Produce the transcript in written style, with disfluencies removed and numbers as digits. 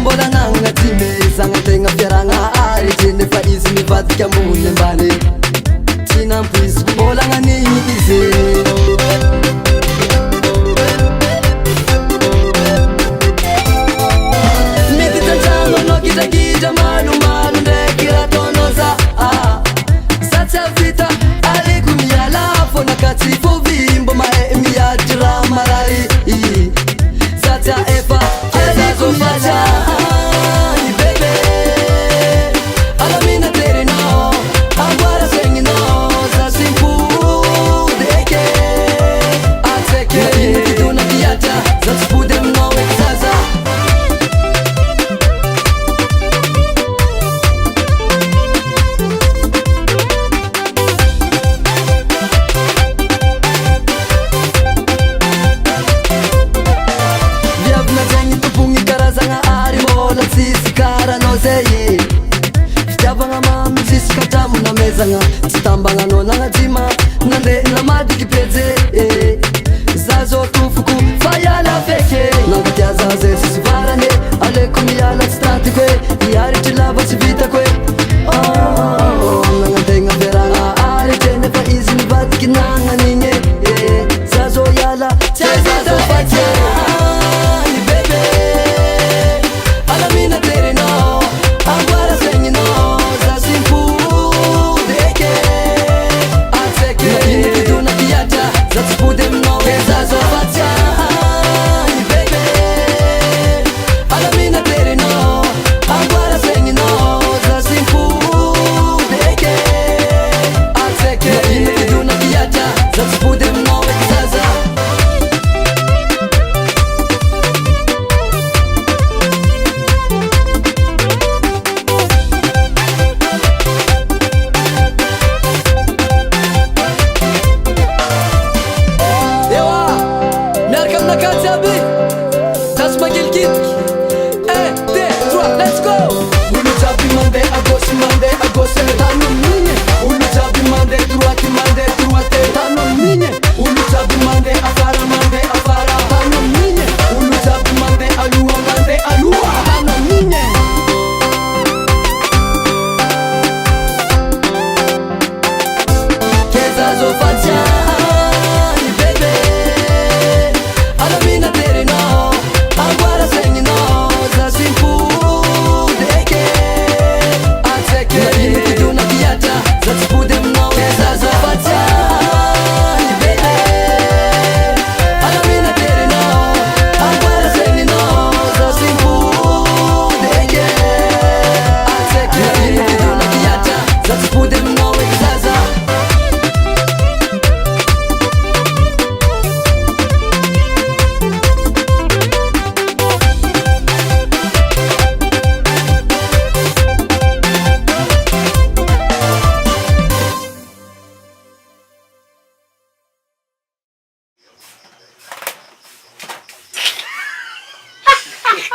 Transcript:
mbola nagnaty mezagna tegna fiaragna aritry nefa izy mivadiky ambony ambany tsy nampoiziko mbola gnanigny izy mety tantragno anao gidragidra malomalo ndraiky rataonao za tsy avita aleko miala fonaka tsy fovimbo mahe miadry raha marary satria efa aleko faca i bebe alamina terinao amboara segninao za simpody eke atseke fidona fiatra za tsy fody aminao eky zaza fitiavagna mamy zisika hatramo namezagna tsy tambagnanao nagnajima nande namadiky peze za zao tofoko fa iala feke nangatia zaza sisy varane aleko miala tsy tatiko e iaritry lava tsy vitako e nagnategna veragna aritry nefa izy mivadiky nagnanigny za zao iala tsy aizazao fatia Let's go!